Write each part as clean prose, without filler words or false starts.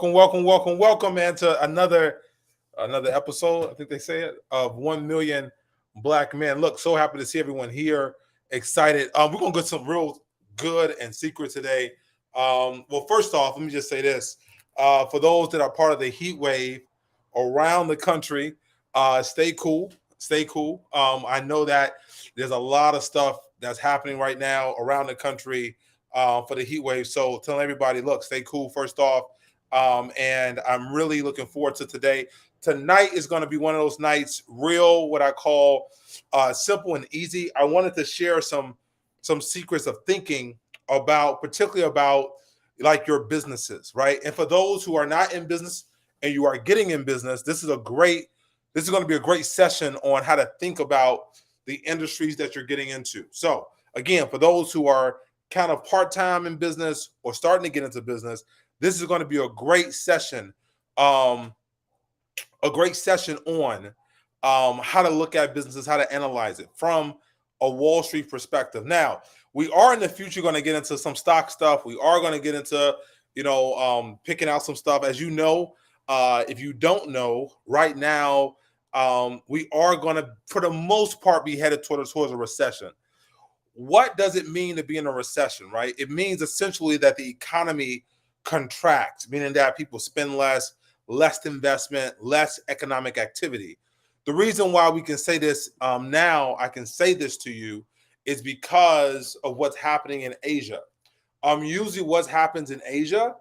welcome, man, to another episode. I think they say it of 1 million Black Men. Look, so happy to see everyone here. Excited. We're gonna get some real good and secret today. Well, first off, let me just say this: for those that are part of the heat wave around the country, stay cool. Stay cool. I know that there's a lot of stuff that's happening right now around the country for the heat wave. So telling everybody, look, stay cool first off. And I'm really looking forward to today. Tonight is going to be one of those nights, real, what I call simple and easy. I wanted to share some secrets of thinking about, particularly about like your businesses, right? And for those who are not in business and you are getting in business, this is going to be a great session on how to think about the industries that you're getting into. So again, for those who are kind of part-time in business or starting to get into business, this is going to be a great session, on how to look at businesses, how to analyze it from a Wall Street perspective. Now, we are in the future going to get into some stock stuff. We are going to get into, picking out some stuff. As you know, if you don't know, right now, we are going to, for the most part, be headed towards a recession. What does it mean to be in a recession, right? It means essentially that the economy contracts, meaning that people spend less investment, less economic activity. The reason why we can say this now, I can say this to you, is because of what's happening in Asia. Usually what happens in Asia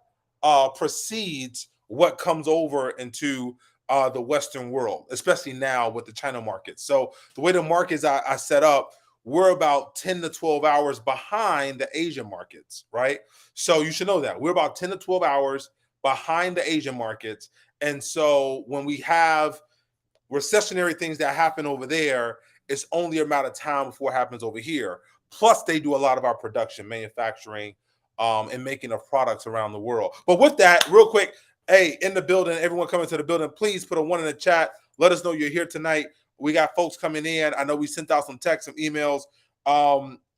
precedes what comes over into the Western world, especially now with the China market. So the way the markets are set up, we're about 10 to 12 hours behind the Asian markets, right? So you should know that. We're about 10 to 12 hours behind the Asian markets. And so when we have recessionary things that happen over there, it's only a matter of time before it happens over here. Plus, they do a lot of our production, manufacturing, and making of products around the world. But with that, real quick, hey, in the building, everyone coming to the building, please put a 1 in the chat. Let us know you're here tonight. We got folks coming in. I know we sent out some texts, some emails.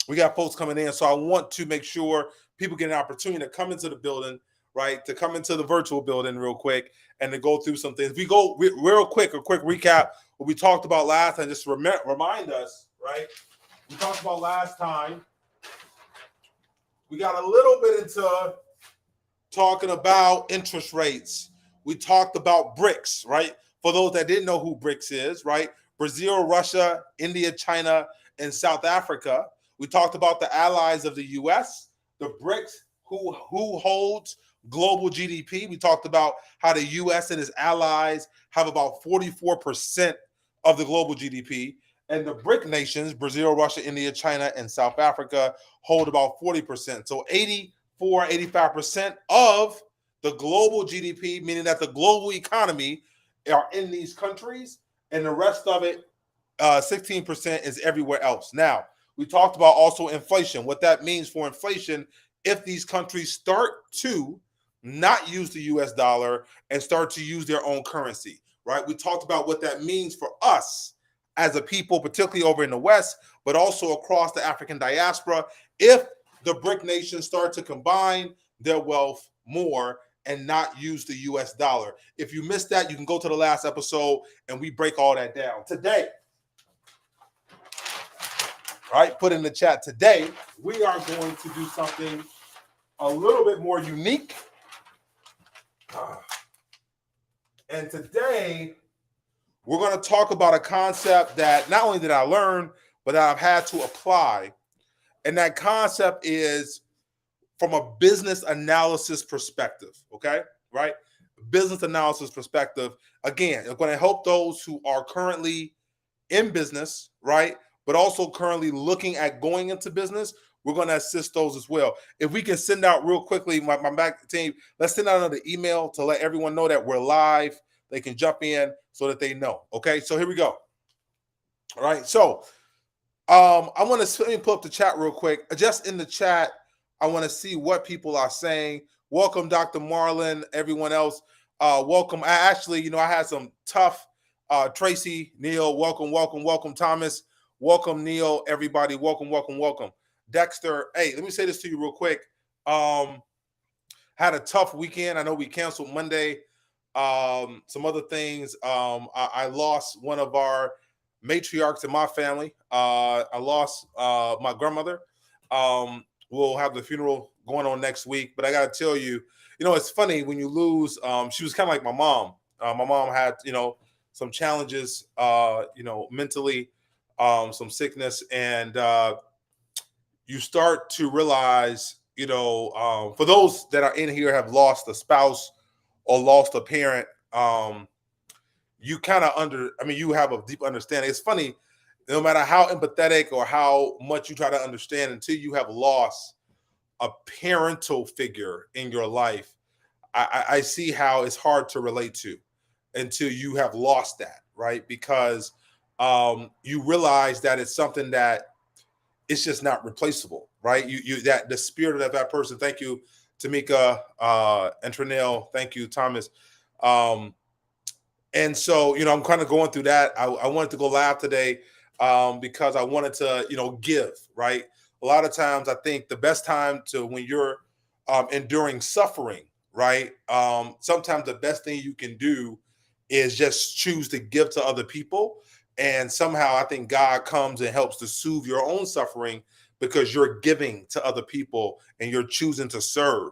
We got folks coming in. So I want to make sure people get an opportunity to come into the building, right? To come into the virtual building real quick and to go through some things. We go real quick, a quick recap what we talked about last time. Just remind us, right? We talked about last time. We got a little bit into talking about interest rates. We talked about BRICS, right? For those that didn't know who BRICS is, right? Brazil, Russia, India, China, and South Africa. We talked about the allies of the U.S., the BRICS, who holds global GDP. We talked about how the U.S. and its allies have about 44% of the global GDP. And the BRIC nations, Brazil, Russia, India, China, and South Africa, hold about 40%. So 85% of the global GDP, meaning that the global economy are in these countries, and the rest of it, 16% is everywhere else. Now, we talked about also inflation, what that means for inflation if these countries start to not use the U.S. dollar and start to use their own currency, right? We talked about what that means for us as a people, particularly over in the West, but also across the African diaspora, if the BRIC nations start to combine their wealth more and not use the U.S. dollar. If you missed that, you can go to the last episode and we break all that down. Today, right, put in the chat, today, we are going to do something a little bit more unique. And today, we're going to talk about a concept that not only did I learn, but that I've had to apply. And that concept is from a business analysis perspective, okay? Right? Business analysis perspective. Again, I'm going to help those who are currently in business, right? But also currently looking at going into business. We're going to assist those as well. If we can send out real quickly, my back team, let's send out another email to let everyone know that we're live. They can jump in so that they know. Okay, so here we go. All right, so I want to let me pull up the chat real quick. Just in the chat, I want to see what people are saying. Welcome, Dr. Marlon, everyone else. Welcome. I had some tough Tracy, Neil, welcome, Thomas. Welcome, Neil, everybody. Welcome. Dexter, hey, let me say this to you real quick. Had a tough weekend. I know we canceled Monday. Some other things. I lost one of our matriarchs in my family. I lost my grandmother. We'll have the funeral going on next week. But I got to tell you, it's funny when you lose. She was kind of like my mom. My mom had, some challenges, mentally, some sickness, and you start to realize, for those that are in here have lost a spouse or lost a parent, you kind of you have a deep understanding. It's funny, no matter how empathetic or how much you try to understand, until you have lost a parental figure in your life, I see how it's hard to relate to until you have lost that, right? Because you realize that it's something that it's just not replaceable, right? You that the spirit of that person. Thank you, Tamika and Trinell. Thank you, Thomas. And so, I'm kind of going through that. I wanted to go live today because I wanted to, give, right? A lot of times I think the best time to when you're enduring suffering, right? Sometimes the best thing you can do is just choose to give to other people. And somehow I think God comes and helps to soothe your own suffering because you're giving to other people and you're choosing to serve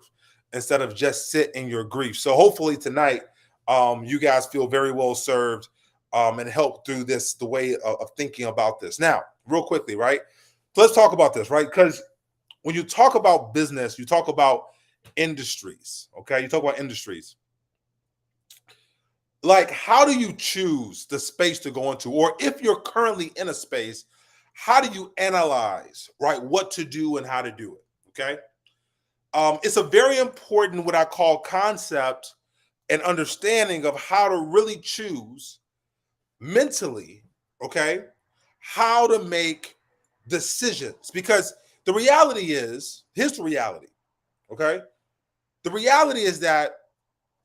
instead of just sit in your grief. So hopefully tonight, you guys feel very well served and help through this, the way of thinking about this. Now, real quickly, right? So let's talk about this, right? Because when you talk about business, you talk about industries, okay? You talk about industries. Like, how do you choose the space to go into? Or if you're currently in a space, how do you analyze, right, what to do and how to do it, okay? It's a very important, what I call, concept and understanding of how to really choose mentally, okay, how to make decisions. Because the reality is, here's the reality, okay? The reality is that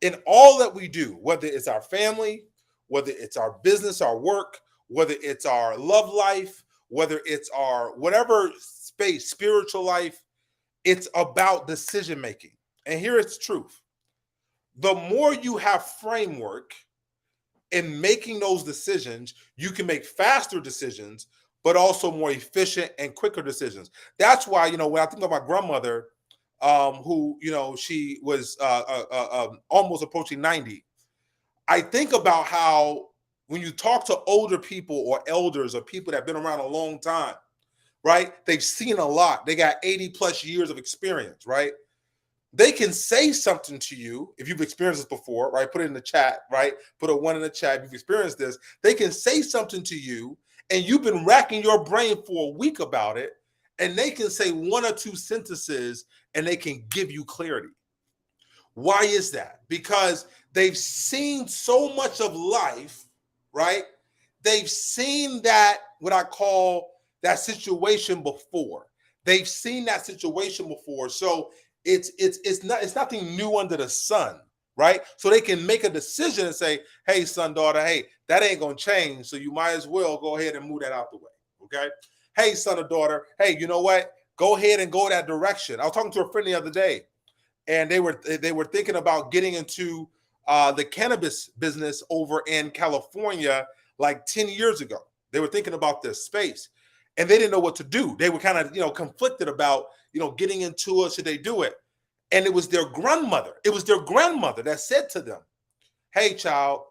in all that we do, whether it's our family, whether it's our business, our work, whether it's our love life, whether it's our whatever space, spiritual life, it's about decision making. And here it's truth. The more you have framework in making those decisions, you can make faster decisions, but also more efficient and quicker decisions. That's why, when I think of my grandmother, who, she was almost approaching 90. I think about how when you talk to older people or elders or people that have been around a long time, right? They've seen a lot. They got 80 plus years of experience, right? They can say something to you if you've experienced this before, right? Put it in the chat, right? Put a 1 in the chat if you've experienced this. They can say something to you and you've been racking your brain for a week about it, and they can say 1 or 2 sentences and they can give you clarity. Why is that? Because they've seen so much of life, right? They've seen that, what I call, that situation before. They've seen that situation before. So it's nothing new under the sun, right? So they can make a decision and say, hey, son, daughter, hey, that ain't gonna change. So you might as well go ahead and move that out the way. Okay. Hey, son or daughter, hey, you know what? Go ahead and go that direction. I was talking to a friend the other day, and they were thinking about getting into the cannabis business over in California like 10 years ago. They were thinking about this space, and they didn't know what to do. They were kind of, conflicted about, getting into it. Should they do it? And it was their grandmother. It was their grandmother that said to them, hey, child,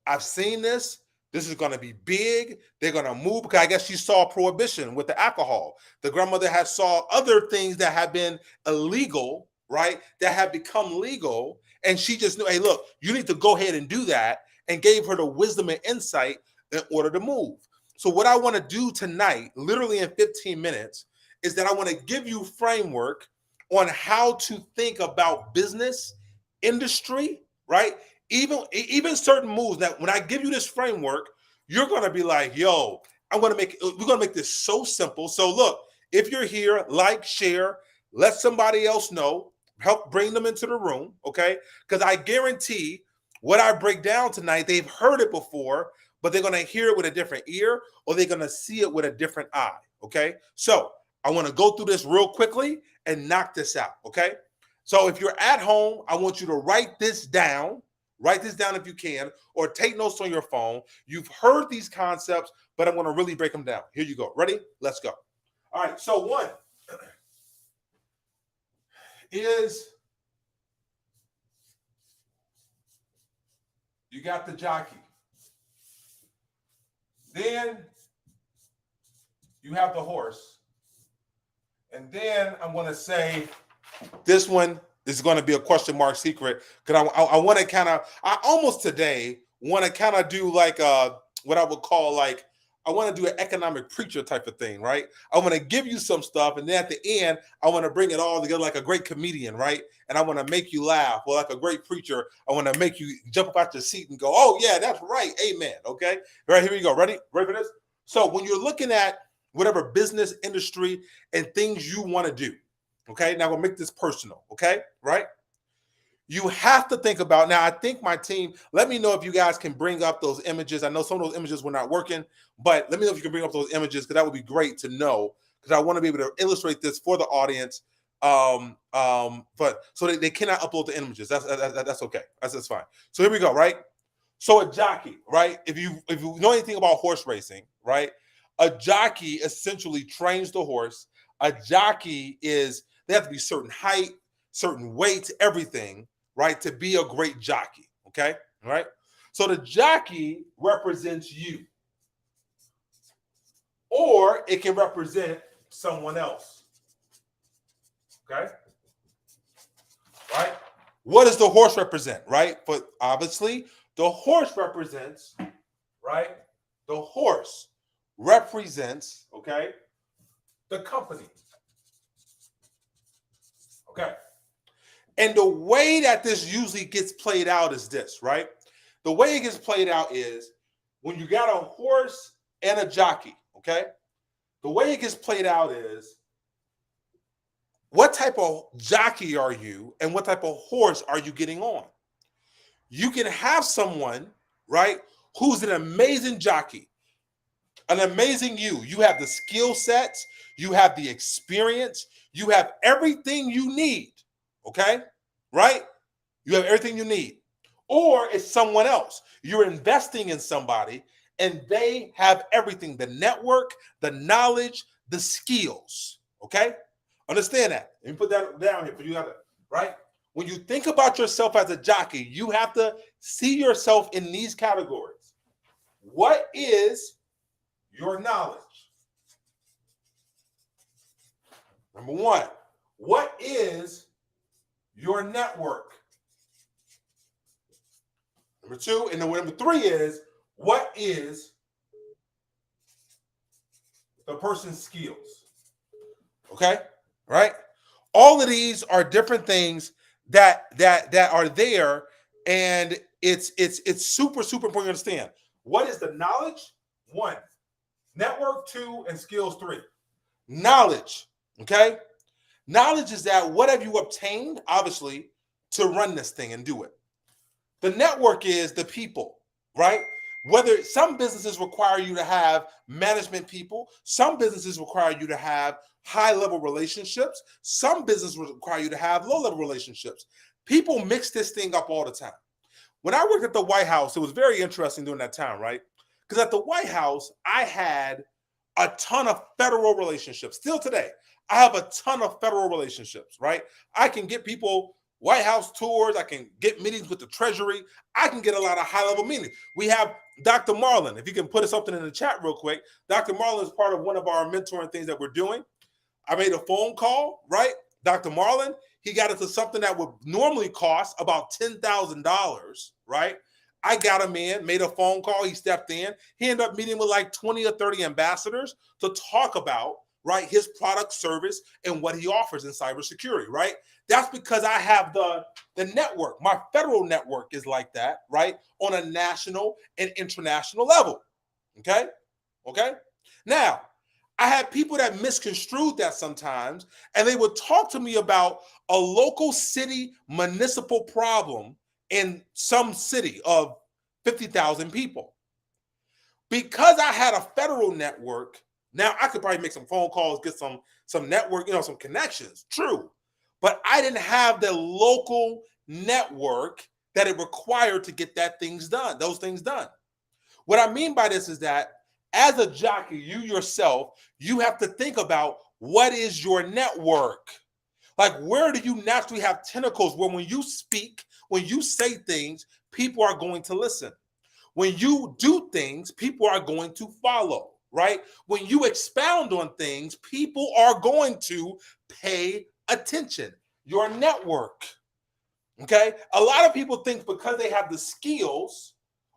I've seen this. This is going to be big. They're going to move, because I guess she saw prohibition with the alcohol. The grandmother had saw other things that have been illegal, right, that have become legal. And she just knew, hey, look, you need to go ahead and do that, and gave her the wisdom and insight in order to move. So what I want to do tonight, literally in 15 minutes, is that I want to give you framework on how to think about business, industry, right? Even certain moves. That when I give you this framework, you're going to be like, yo, we're going to make this so simple. So look, if you're here, like, share, let somebody else know, help bring them into the room, okay? Because I guarantee what I break down tonight, they've heard it before, but they're going to hear it with a different ear, or they're going to see it with a different eye, okay? So I want to go through this real quickly and knock this out, okay? So if you're at home, I want you to write this down. Write this down if you can, or take notes on your phone. You've heard these concepts, but I'm going to really break them down. Here you go. Ready? Let's go. All right. So one is you got the jockey. Then you have the horse. And then I'm going to say this one is going to be a question mark secret because I want to kind of, I almost today want to kind of do like what I would call like, I want to do an economic preacher type of thing, right? I want to give you some stuff, and then at the end, I want to bring it all together like a great comedian, right? And I want to make you laugh. Well, like a great preacher, I want to make you jump up out your seat and go, oh, yeah, that's right. Amen. Okay. All right, here we go. Ready? Ready for this? So when you're looking at whatever business, industry, and things you want to do, okay? Now we'll make this personal, okay? Right? You have to think about, now I think my team, let me know if you guys can bring up those images. I know some of those images were not working, but let me know if you can bring up those images because that would be great to know because I want to be able to illustrate this for the audience. But so they cannot upload the images. That's okay. That's fine. So here we go, right? So a jockey, right? If you know anything about horse racing, right? A jockey essentially trains the horse. A jockey is, they have to be certain height, certain weight, everything, right? To be a great jockey, okay? All right? So the jockey represents you. Or it can represent someone else. Okay? Right? What does the horse represent, right? But obviously, the horse represents, right? The horse represents, okay, the company. Okay. And the way that this usually gets played out is this, right? The way it gets played out is when you got a horse and a jockey, okay? The way it gets played out is what type of jockey are you and what type of horse are you getting on? You can have someone, right, who's an amazing jockey, an amazing you. You have the skill sets, you have the experience, you have everything you need, okay? Right? You have everything you need. Or it's someone else. You're investing in somebody and they have everything, the network, the knowledge, the skills, okay? Understand that. Let me put that down here for you, right? When you think about yourself as a jockey, you have to see yourself in these categories. What is your knowledge? Number one, what is your network? Number two, and then number three is, what is the person's skills? Okay, right? All of these are different things that are there, and it's super important to understand. What is the knowledge? One, network two, and skills three. Knowledge, okay? Knowledge is that what have you obtained, obviously, to run this thing and do it. The network is the people, right? Whether some businesses require you to have management people, some businesses require you to have high-level relationships, some businesses require you to have low-level relationships. People mix this thing up all the time. When I worked at the White House, it was very interesting during that time, right? Because at the White House, I had a ton of federal relationships. Still today, I have a ton of federal relationships, right? I can get people White House tours. I can get meetings with the Treasury. I can get a lot of high-level meetings. We have Dr. Marlin. If you can put something in the chat real quick, Dr. Marlin is part of one of our mentoring things that we're doing. I made a phone call, right? Dr. Marlin, he got into something that would normally cost about $10,000, right? I got him in, made a phone call. He stepped in. He ended up meeting with like 20 or 30 ambassadors to talk about, right, his product, service, and what he offers in cybersecurity, right? That's because I have the network. My federal network is like that, right, on a national and international level, okay? Okay? Now, I had people that misconstrued that sometimes, and they would talk to me about a local city municipal problem in some city of 50,000 people. Because I had a federal network, now I could probably make some phone calls, get some network, some connections, true. but I didn't have the local network that it required to get those things done. What I mean by this is that as a jockey, you yourself, you have to think about what is your network? Like, where do you naturally have tentacles where when you speak, when you say things, people are going to listen? When you do things, people are going to follow, right? When you expound on things, people are going to pay attention. Your network, okay? A lot of people think because they have the skills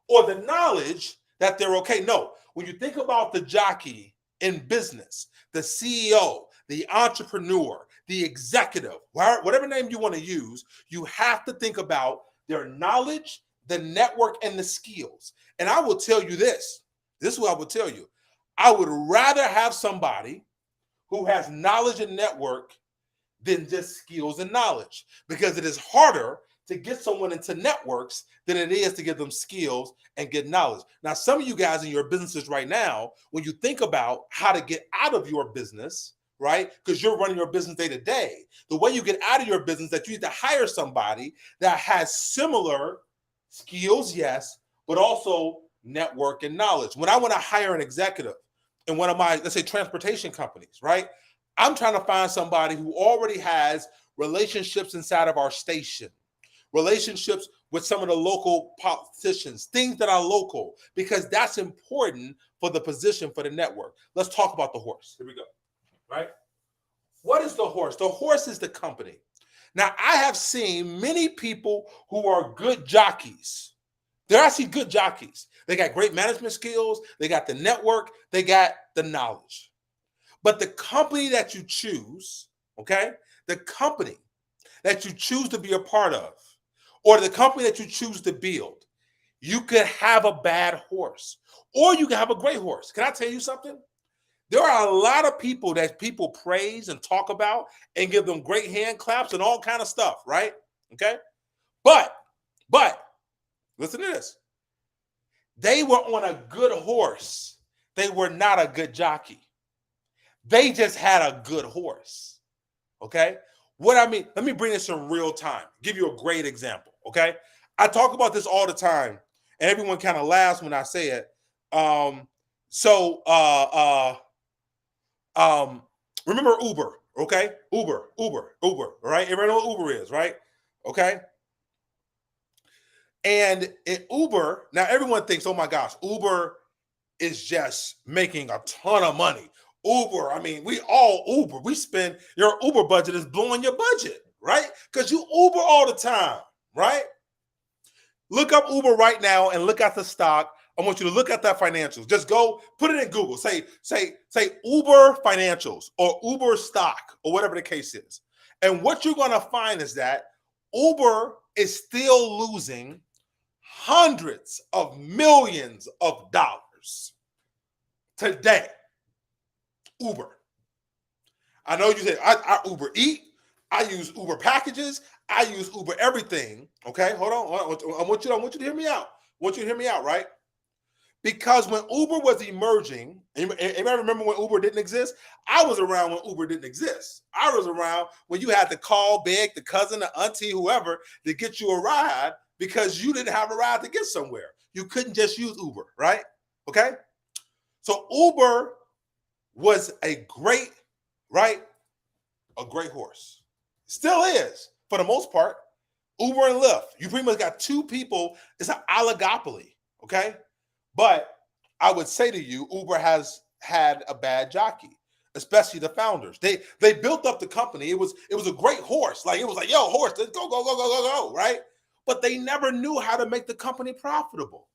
or the knowledge that they're okay. No, when you think about the jockey in business, the CEO, the entrepreneur, the executive, whatever name you want to use, you have to think about their knowledge, the network, and the skills. And I will tell you this. This is what I would tell you. I would rather have somebody who has knowledge and network than just skills and knowledge, because it is harder to get someone into networks than it is to give them skills and get knowledge. Now, some of you guys in your businesses right now, when you think about how to get out of your business, right? Because you're running your business day to day, the way you get out of your business, that you need to hire somebody that has similar skills, yes, but also network and knowledge. When I want to hire an executive in one of my, let's say, transportation companies, right? I'm trying to find somebody who already has relationships inside of our station, relationships with some of the local politicians, things that are local, because that's important for the position, for the network. Let's talk about the horse. Here we go, right? What is the horse? The horse is the company. Now, I have seen many people who are good jockeys. They're actually good jockeys. They got great management skills. They got the network. They got the knowledge. But the company that you choose, okay, the company that you choose to be a part of, or the company that you choose to build, you could have a bad horse, or you can have a great horse. Can I tell you something? There are a lot of people that people praise and talk about and give them great hand claps and all kind of stuff, right? Okay? But, listen to this. They were on a good horse. They were not a good jockey. They just had a good horse, okay? What I mean, let me bring this in real time, give you a great example, okay? I talk about this all the time, and everyone kind of laughs when I say it. Remember Uber, okay? Uber, right? Everyone know what Uber is, right? Okay? And in Uber, now everyone thinks, oh my gosh, Uber is just making a ton of money. Uber, I mean, we all Uber. We spend, your Uber budget is blowing your budget, right? Because you Uber all the time, right? Look up Uber right now and look at the stock. I want you to look at that financials. Just go put it in Google. Say Uber financials or Uber stock or whatever the case is. And what you're going to find is that Uber is still losing hundreds of millions of dollars today. Uber. I know you say I Uber Eat. I use Uber packages. I use Uber everything. Okay, hold on. I want you to hear me out. I want you to hear me out, right? Because when Uber was emerging, anybody remember when Uber didn't exist? I was around when Uber didn't exist. I was around when you had to call, beg the cousin, the auntie, whoever, to get you a ride because you didn't have a ride to get somewhere. You couldn't just use Uber, right? Okay? So Uber was a great horse. Still is, for the most part. Uber and Lyft. You pretty much got two people. It's an oligopoly, okay? But I would say to you, Uber has had a bad jockey, especially the founders. They built up the company. It was a great horse. Like, it was like, yo, horse, let's go, right? But they never knew how to make the company profitable.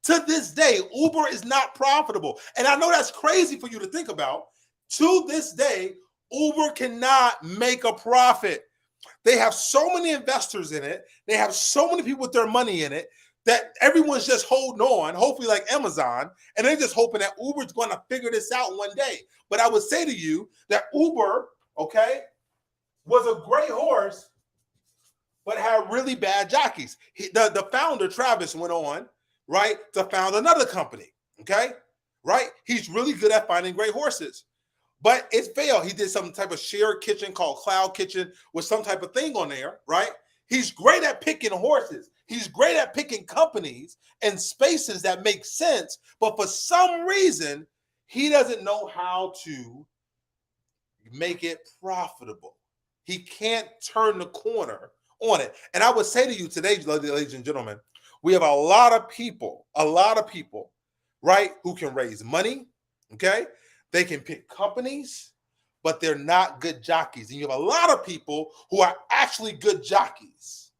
To this day, Uber is not profitable. And I know that's crazy for you to think about. To this day, Uber cannot make a profit. They have so many investors in it. They have so many people with their money in it that everyone's just holding on, hopefully like Amazon, and they're just hoping that Uber's going to figure this out one day. But I would say to you that Uber, okay, was a great horse, but had really bad jockeys. The founder, Travis, went on, right, to found another company, okay, right? He's really good at finding great horses. But it failed. He did some type of shared kitchen called Cloud Kitchen with some type of thing on there, right? He's great at picking horses. He's great at picking companies and spaces that make sense. But for some reason, he doesn't know how to make it profitable. He can't turn the corner on it. And I would say to you today, ladies and gentlemen, we have a lot of people, right, who can raise money, okay? They can pick companies, but they're not good jockeys. And you have a lot of people who are actually good jockeys,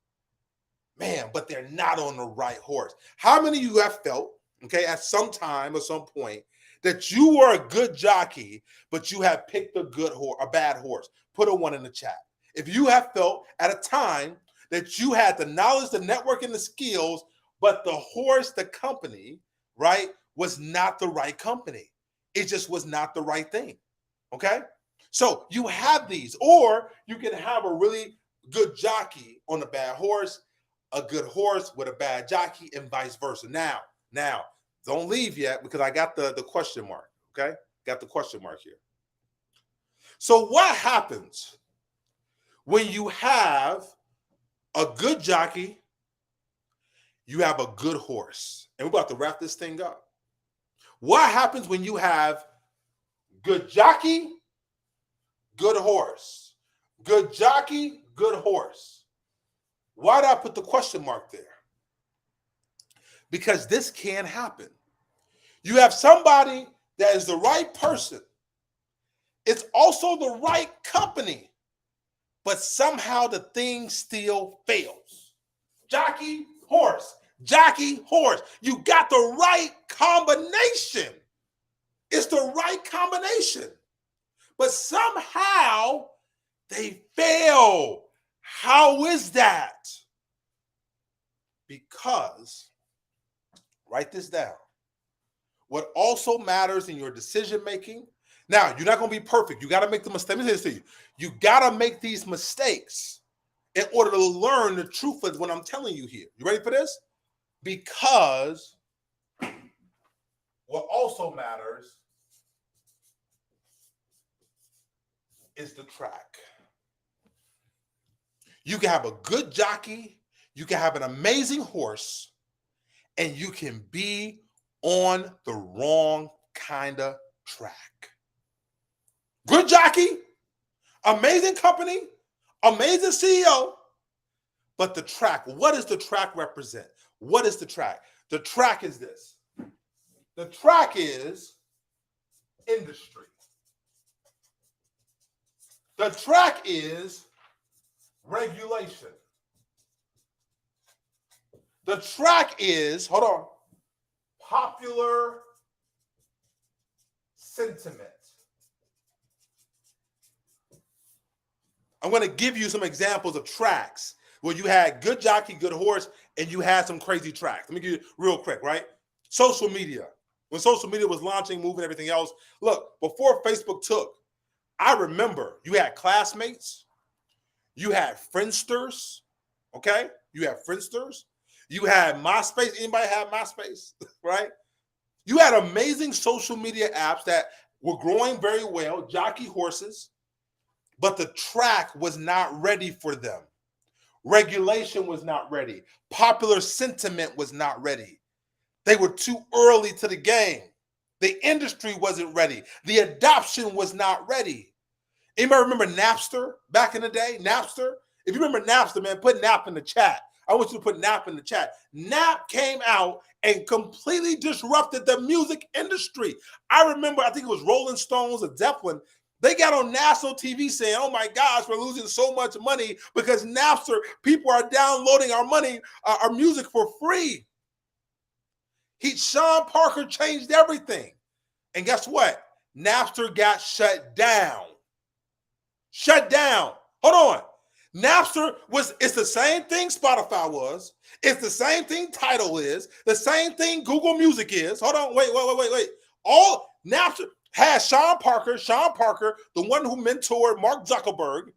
man, but they're not on the right horse. How many of you have felt, okay, at some time or some point, that you were a good jockey, but you have picked a bad horse? Put a 1 in the chat. If you have felt at a time that you had the knowledge, the network, and the skills, but the horse, the company, right, was not the right company. It just was not the right thing, okay? So you have these, or you can have a really good jockey on a bad horse, a good horse with a bad jockey, and vice versa. Now, don't leave yet, because I got the question mark, okay? Got the question mark here. So what happens when you have a good jockey, you have a good horse? And we're about to wrap this thing up. What happens when you have good jockey, good horse? Good jockey, good horse. Why did I put the question mark there? Because this can happen. You have somebody that is the right person. It's also the right company, but somehow the thing still fails. Jockey, horse. Jockey, horse. You got the right combination. It's the right combination. But somehow they fail. How is that? Because, write this down, what also matters in your decision making. Now, you're not going to be perfect. You got to make the mistake. Let me say this to you. You got to make these mistakes in order to learn the truth of what I'm telling you here. You ready for this? Because what also matters is the track. You can have a good jockey, you can have an amazing horse, and you can be on the wrong kind of track. Good jockey, amazing company, amazing CEO, but the track, what does the track represent? What is the track? The track is this. The track is industry. The track is regulation. The track is, hold on, popular sentiment. I'm going to give you some examples of tracks where you had good jockey, good horse, and you had some crazy tracks. Let me give you real quick, right? Social media. When social media was launching, moving, everything else. Look, before Facebook took, I remember you had classmates, you had Friendsters, okay? You had Friendsters. You had MySpace. Anybody have MySpace, right? You had amazing social media apps that were growing very well, jockey horses, but the track was not ready for them. Regulation was not ready. Popular sentiment was not ready. They were too early to the game. The industry wasn't ready. The adoption was not ready. Anybody remember Napster back in the day? Napster? If you remember Napster, man, put Nap in the chat. I want you to put Nap in the chat. Nap came out and completely disrupted the music industry. I remember, I think it was Rolling Stones or Zeppelin. They got on national TV saying, oh my gosh, we're losing so much money because Napster, people are downloading our music for free. Sean Parker changed everything. And guess what? Napster got shut down. Shut down. Hold on. Napster it's the same thing Spotify was. It's the same thing Tidal is. The same thing Google Music is. Hold on. Wait. All Napster has Sean Parker, the one who mentored Mark Zuckerberg,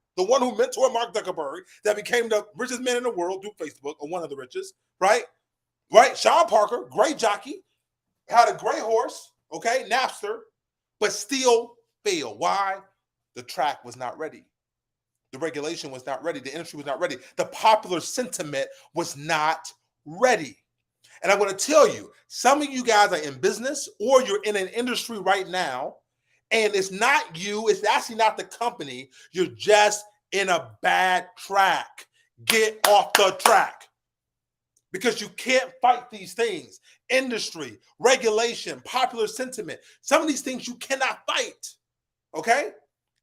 that became the richest man in the world through Facebook, or one of the richest, right? Right? Sean Parker, great jockey, had a great horse, okay, Napster, but still failed. Why? The track was not ready. The regulation was not ready. The industry was not ready. The popular sentiment was not ready. And I'm going to tell you, some of you guys are in business or you're in an industry right now, and it's not you, it's actually not the company. You're just in a bad track. Get off the track because you can't fight these things. Industry, regulation, popular sentiment. Some of these things you cannot fight. Okay?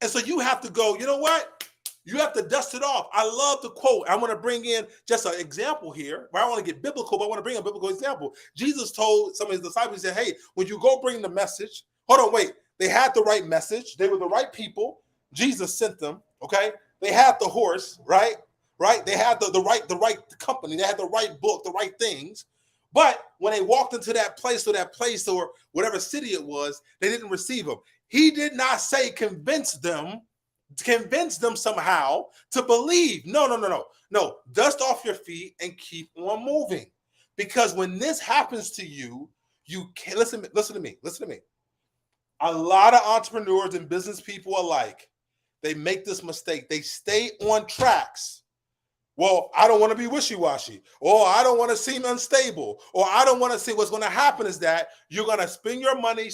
And so you have to go, you know what? You have to dust it off. I love the quote. I want to bring in just an example here. I don't want to get biblical, but I want to bring a biblical example. Jesus told some of his disciples, he said, hey, when you go bring the message, hold on, wait. They had the right message. They were the right people. Jesus sent them, okay? They had the horse, right? Right? They had the right company. They had the right book, the right things. But when they walked into that place or whatever city it was, they didn't receive him. He did not say convince them somehow to believe. No. Dust off your feet and keep on moving. Because when this happens to you, you can't listen to me. A lot of entrepreneurs and business people alike, they make this mistake. They stay on tracks. Well, I don't want to be wishy-washy, or I don't want to seem unstable, or I don't want to see. What's going to happen is that you're going to spend your money,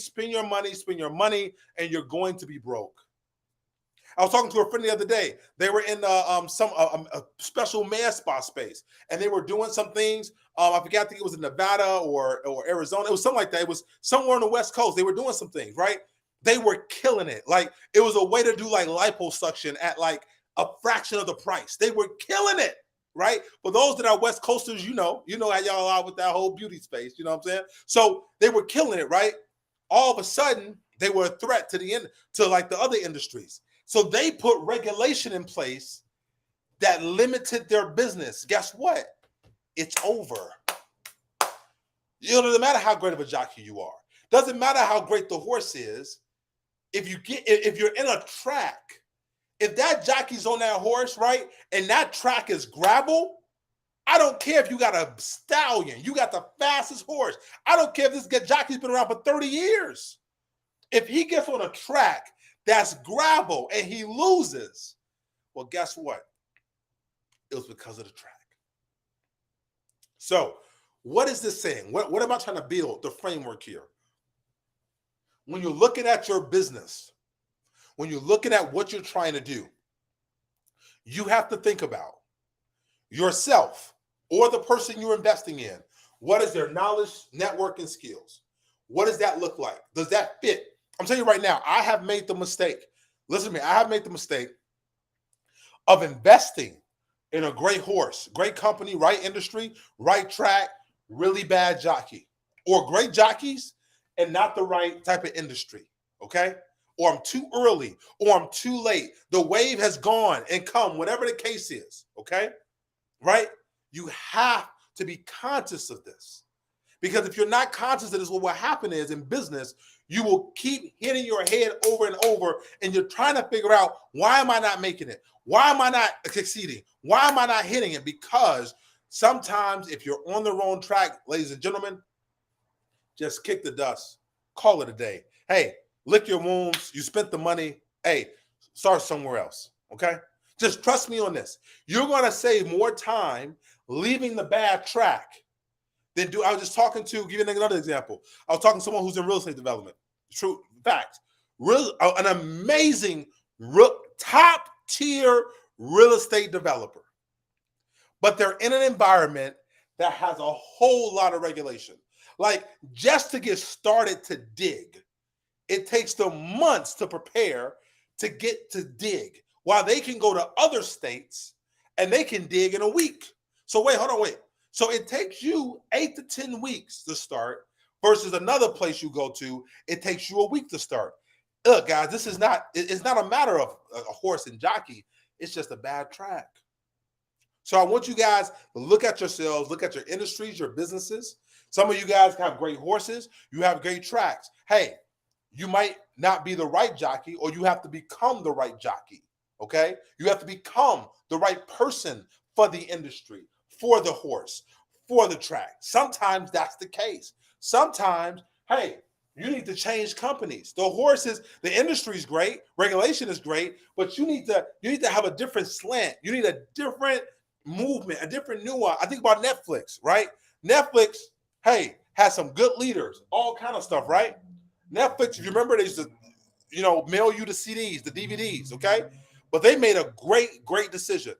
and you're going to be broke. I was talking to a friend the other day. They were in a special med spa space, and they were doing some things. I forgot, I think it was in Nevada or Arizona. It was something like that. It was somewhere on the West Coast. They were doing some things, right? They were killing it. Like, it was a way to do like liposuction at like a fraction of the price. They were killing it, right? For those that are West Coasters, you know how y'all are with that whole beauty space. You know what I'm saying? So they were killing it, right? All of a sudden, they were a threat to to like the other industries. So they put regulation in place that limited their business. Guess what? It's over. You know, it doesn't matter how great of a jockey you are. Doesn't matter how great the horse is. If you're in a track, if that jockey's on that horse, right, and that track is gravel, I don't care if you got a stallion, you got the fastest horse. I don't care if this jockey's been around for 30 years. If he gets on a track that's gravel and he loses, well, guess what? It was because of the track. So what is this saying? What am I trying to build? The framework here. When you're looking at your business, when you're looking at what you're trying to do, you have to think about yourself or the person you're investing in. What is their knowledge, network, and skills? What does that look like? Does that fit? I'm telling you right now, I have made the mistake. Listen to me. I have made the mistake of investing in a great horse, great company, right industry, right track, really bad jockey, or great jockeys and not the right type of industry, okay? Or I'm too early, or I'm too late. The wave has gone and come, whatever the case is, okay? Right? You have to be conscious of this. Because if you're not conscious of this, what will happen is in business, you will keep hitting your head over and over, and you're trying to figure out, why am I not making it? Why am I not succeeding? Why am I not hitting it? Because sometimes if you're on the wrong track, ladies and gentlemen, just kick the dust. Call it a day. Hey, lick your wounds. You spent the money. Hey, start somewhere else, okay? Just trust me on this. You're going to save more time leaving the bad track than do. I was just talking to, give you another example. I was talking to someone who's in real estate development. True fact. An amazing top tier real estate developer. But they're in an environment that has a whole lot of regulation. Like, just to get started to dig, it takes them months to prepare to get to dig, while they can go to other states and they can dig in a week. So hold on. So it takes you 8 to 10 weeks to start versus another place you go to, it takes you a week to start. Look, guys, it's not a matter of a horse and jockey. It's just a bad track. So I want you guys to look at yourselves, look at your industries, your businesses. Some of you guys have great horses. You have great tracks. Hey, you might not be the right jockey, or you have to become the right jockey, okay? You have to become the right person for the industry, for the horse, for the track. Sometimes that's the case. Sometimes, hey, You need to change companies. The horses, the industry is great, regulation is great, but you need to have a different slant. You need a different movement, a different nuance. I think about Netflix, right? Netflix, hey, has some good leaders, all kind of stuff, right? Netflix, if you remember, they used to, mail you the CDs, the DVDs, okay? But they made a great decision.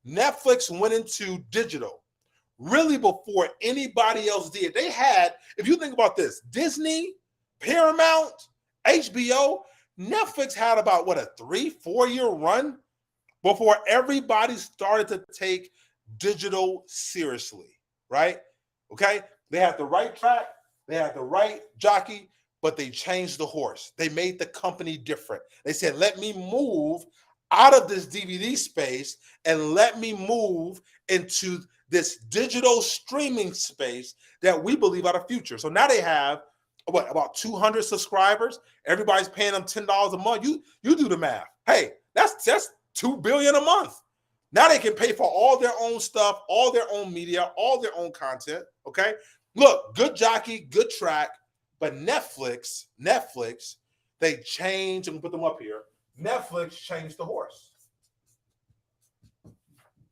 Netflix went into digital really before anybody else did. They had, if you think about this, Disney, Paramount, HBO, Netflix had about a 3-4 year run before everybody started to take digital seriously, right? Okay, they had the right track, they had the right jockey, but they changed the horse. They made the company different. They said, let me move out of this DVD space and let me move into this digital streaming space that we believe are the future. So now they have about 200 subscribers. Everybody's paying them $10 a month. You do the math. Hey, that's $2 billion a month. Now they can pay for all their own stuff, all their own media, all their own content. Okay, look, good jockey, good track, but Netflix, they changed. I'm gonna put them up here. Netflix changed the horse.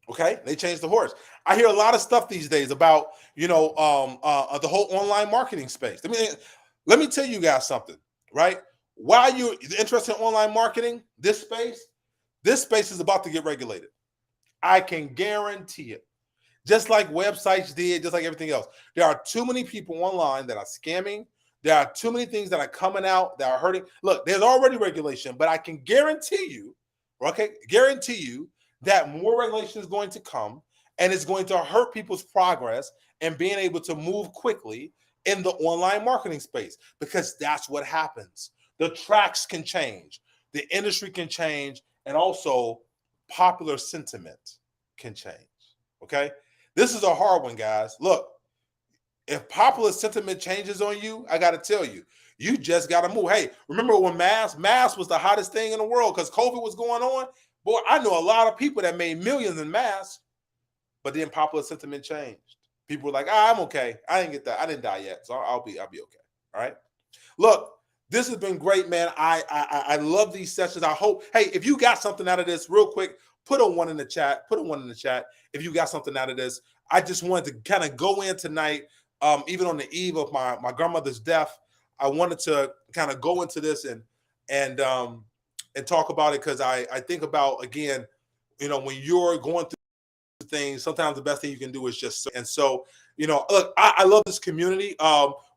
Okay, they changed the horse. I hear a lot of stuff these days about the whole online marketing space. Let me tell you guys something, right? While you're interested in online marketing, this space is about to get regulated. I can guarantee it. Just like websites did, just like everything else. There are too many people online that are scamming. There are too many things that are coming out that are hurting. Look, there's already regulation, but I can guarantee you that more regulation is going to come, and it's going to hurt people's progress and being able to move quickly in the online marketing space, because that's what happens. The tracks can change, the industry can change, and also popular sentiment can change. Okay, this is a hard one, guys. Look, if popular sentiment changes on you, I got to tell you, you just got to move. Hey, remember when mask was the hottest thing in the world because COVID was going on? Boy, I know a lot of people that made millions in masks, but then popular sentiment changed. People were like, I'm okay. I didn't get that. I didn't die yet, so I'll be okay. All right. Look, this has been great, man. I love these sessions. I hope, hey, if you got something out of this, real quick, put a 1 in the chat. Put a 1 in the chat if you got something out of this. I just wanted to kind of go in tonight, even on the eve of my grandmother's death. I wanted to kind of go into this and talk about it, because I think about, again, when you're going through things, sometimes the best thing you can do is just. And so, look, I love this community.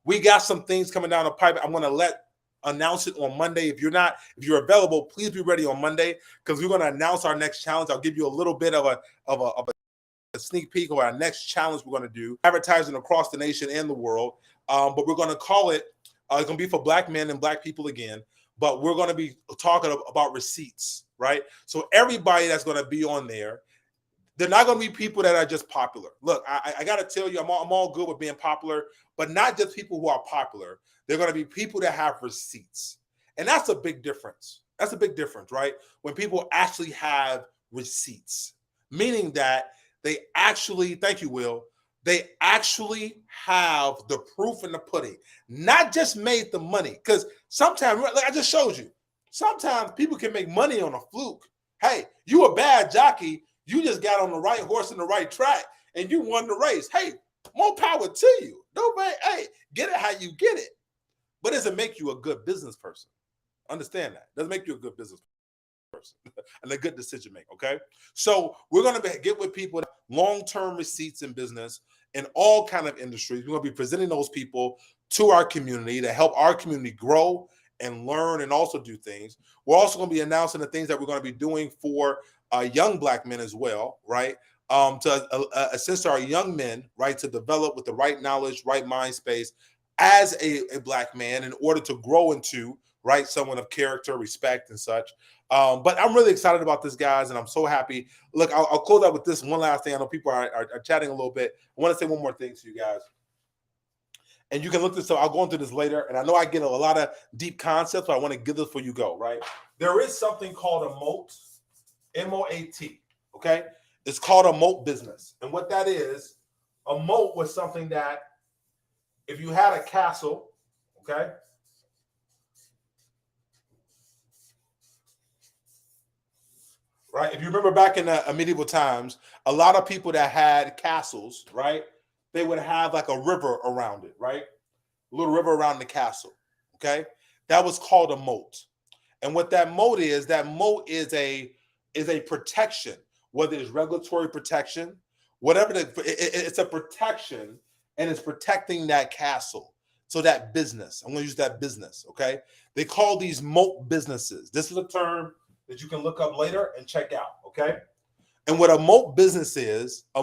We got some things coming down the pipe. I'm going to announce it on Monday. If you're available, please be ready on Monday, because we're going to announce our next challenge. I'll give you a little bit of a sneak peek of our next challenge we're going to do, advertising across the nation and the world. But we're going to call it, it's going to be for Black men and Black people again, but we're going to be talking about receipts, right? So everybody that's going to be on there, they're not going to be people that are just popular. Look, I got to tell you, I'm all good with being popular, but not just people who are popular. They're going to be people that have receipts. And that's a big difference. That's a big difference, right? When people actually have receipts, meaning that they actually, thank you, Will, they actually have the proof in the pudding, not just made the money. Because sometimes, like I just showed you, sometimes people can make money on a fluke. Hey, you a bad jockey. You just got on the right horse in the right track and you won the race. Hey, more power to you. Nobody, hey, get it how you get it. But does it make you a good business person? Understand that. Doesn't make you a good business person and a good decision maker. Okay. So we're going to get with people that long-term receipts in business in all kind of industries. We're going to be presenting those people to our community to help our community grow and learn and also do things. We're also going to be announcing the things that we're going to be doing for young Black men as well, right? To assist our young men, right, to develop with the right knowledge, right mind space as a Black man in order to grow into, right, someone of character, respect, and such. But I'm really excited about this, guys, and I'm so happy. Look, I'll close out with this one last thing. I know people are chatting a little bit. I want to say one more thing to you guys. And you can look this up. I'll go into this later. And I know I get a lot of deep concepts, but I want to give this before you go, right? There is something called a moat, M-O-A-T, okay? It's called a moat business. And what that is, a moat was something that if you had a castle, okay, right? If you remember back in the medieval times, a lot of people that had castles, right, they would have like a river around it, right? A little river around the castle. Okay, that was called a moat. And what that moat is a protection, whether it's regulatory protection, whatever it's a protection, and it's protecting that castle. So that business, I'm going to use that business. Okay, they call these moat businesses. This is a term that you can look up later and check out. Okay, and what a moat business is a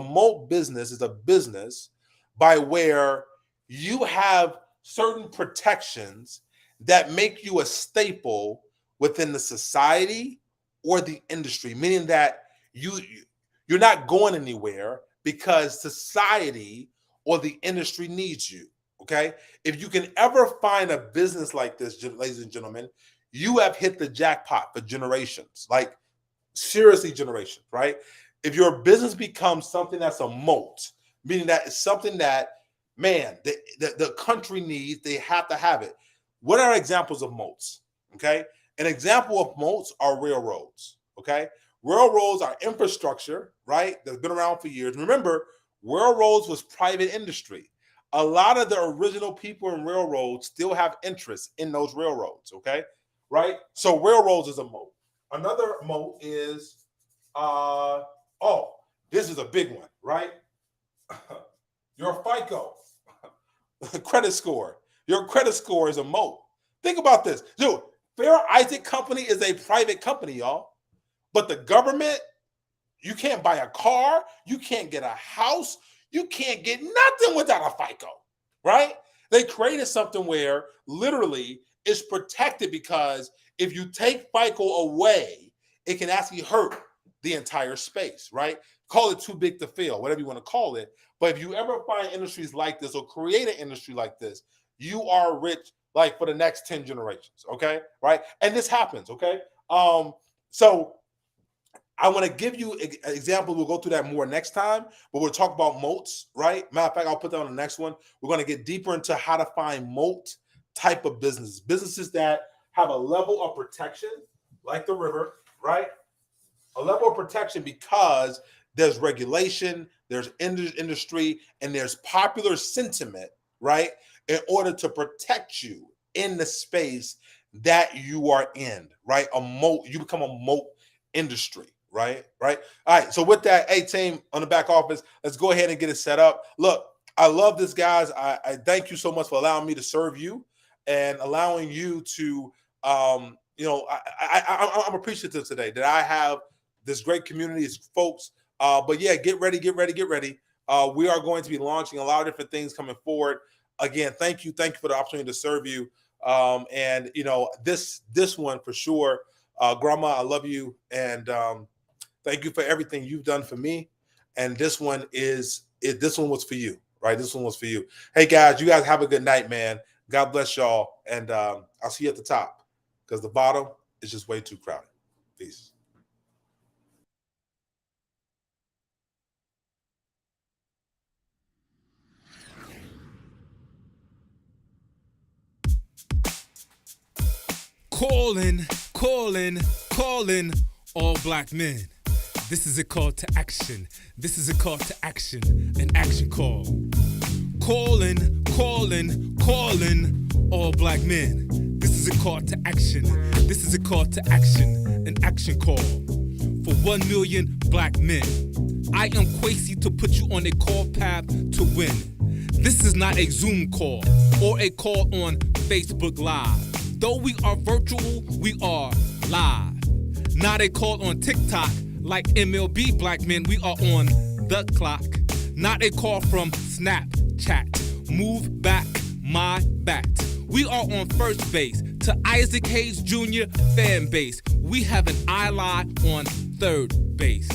business by where you have certain protections that make you a staple within the society or the industry, meaning that you're not going anywhere because society or the industry needs you. Okay, if you can ever find a business like this, ladies and gentlemen, you have hit the jackpot for generations, like seriously generations, right? If your business becomes something that's a moat, meaning that it's something that, man, the country needs, they have to have it. What are examples of moats? Okay, an example of moats are railroads. Okay, railroads are infrastructure, right, that's been around for years. Remember, railroads was private industry. A lot of the original people in railroads still have interest in those railroads. Okay, right? So railroads is a moat. Another moat is this is a big one, right? Your FICO credit score. Your credit score is a moat. Think about this. Dude, Fair Isaac Company is a private company, y'all. But the government, you can't buy a car, you can't get a house, you can't get nothing without a FICO, right? They created something where literally it's protected, because if you take FICO away, it can actually hurt the entire space, right? Call it too big to fail, whatever you want to call it. But if you ever find industries like this or create an industry like this, you are rich like for the next 10 generations, okay? Right? And this happens, okay? So I want to give you an example. We'll go through that more next time, but we'll talk about moats, right? Matter of fact, I'll put that on the next one. We're going to get deeper into how to find moat type of businesses that have a level of protection, like the river, right? A level of protection because there's regulation, there's industry, and there's popular sentiment, right? In order to protect you in the space that you are in, right? A moat, you become a moat industry, right? Right. All right. So with that, hey team on the back office, let's go ahead and get it set up. Look, I love this, guys. I thank you so much for allowing me to serve you and allowing you to, I'm appreciative today that I have this great community of folks. But yeah, get ready. We are going to be launching a lot of different things coming forward. Again, thank you for the opportunity to serve you. And this one for sure, Grandma, I love you, and thank you for everything you've done for me. And this one was for you, right? This one was for you. Hey guys, you guys have a good night, man. God bless y'all, and I'll see you at the top, because the bottom is just way too crowded. Peace. Calling all black men. This is a call to action. An action call. Calling all black men. This is a call to action. An action call. For 1 million black men. I am Kwesi to put you on a call path to win. This is not a Zoom call or a call on Facebook Live. Though we are virtual, we are live. Not a call on TikTok like MLB black men, we are on the clock. Not a call from Snapchat. Move back, my bat. We are on first base to Isaac Hayes Jr. fan base. We have an eye line on third base.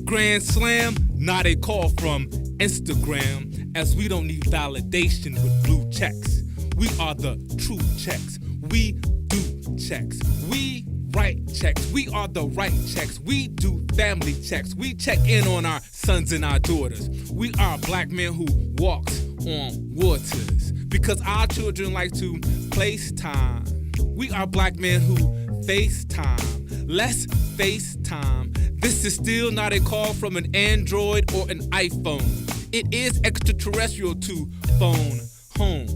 Grand Slam, not a call from Instagram, as we don't need validation with blue checks. We are the true checks. We do checks. We write checks. We are the right checks. We do family checks. We check in on our sons and our daughters. We are black men who walks on waters, because our children like to FaceTime. We are black men who FaceTime. Let's FaceTime. This is still not a call from an Android or an iPhone. It is extraterrestrial to phone home.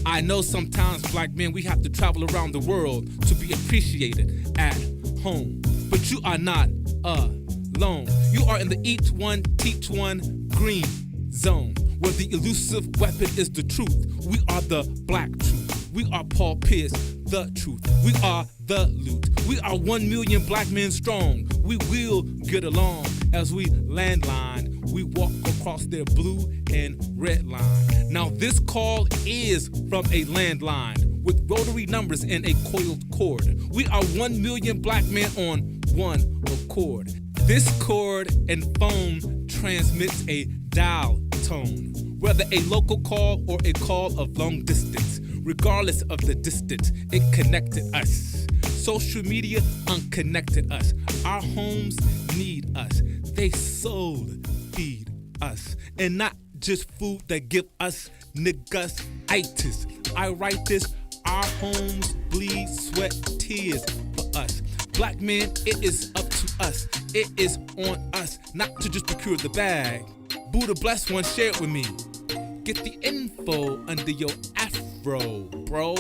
I know sometimes black men, we have to travel around the world to be appreciated at home. But you are not alone. You are in the each one, teach one green zone, where the elusive weapon is the truth. We are the black truth. We are Paul Pierce, the truth. We are the loot. We are 1 million black men strong. We will get along as we landline. We walk across their blue and red line. Now this call is from a landline with rotary numbers and a coiled cord. We are 1 million black men on one accord. This cord and phone transmits a dial tone, whether a local call or a call of long distance. Regardless of the distance, it connected us. Social media unconnected us. Our homes need us. They soul feed us. And not just food that give us niggas-itis. I write this, our homes bleed, sweat, tears for us. Black men, it is up to us. It is on us, not to just procure the bag. Buddha bless one, share it with me. Get the info under your afro, bro.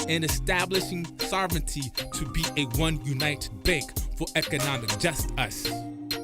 And establishing sovereignty to be a one united bank for economic just us.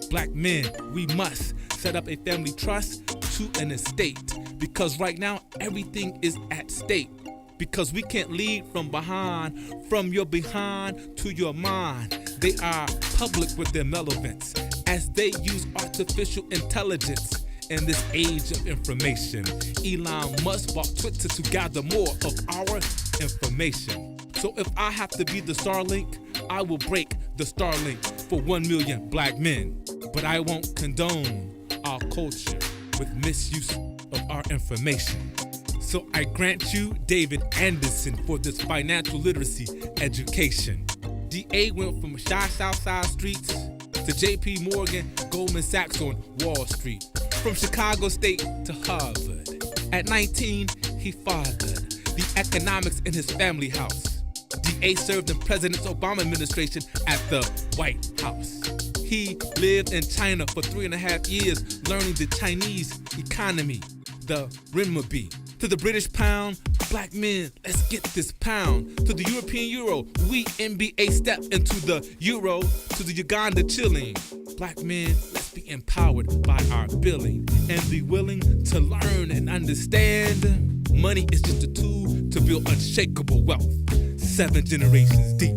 Black men, we must set up a family trust to an estate, because right now everything is at stake. Because we can't lead from behind, from your behind to your mind. They are public with their malevolence as they use artificial intelligence in this age of information. Elon Musk bought Twitter to gather more of our information. So if I have to be the Starlink, I will break the Starlink for 1 million black men. But I won't condone our culture with misuse of our information. So I grant you David Anderson for this financial literacy education. DA went from shy Southside streets to JP Morgan, Goldman Sachs on Wall Street. From Chicago State to Harvard. At 19, he fathered the economics in his family house. DA served in President Obama administration at the White House. He lived in China for 3.5 years, learning the Chinese economy, the renminbi. To the British pound, black men, let's get this pound. To the European euro, we NBA step into the euro. To the Uganda chilling, black men, let's be empowered by our billing and be willing to learn and understand. Money is just a tool to build unshakable wealth. 7 generations deep,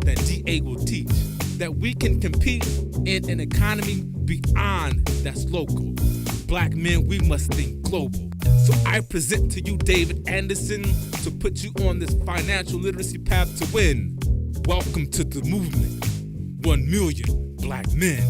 that DA will teach that we can compete in an economy beyond that's local. Black men, we must think global. So I present to you David Anderson to put you on this financial literacy path to win. Welcome to the movement. 1 million black men.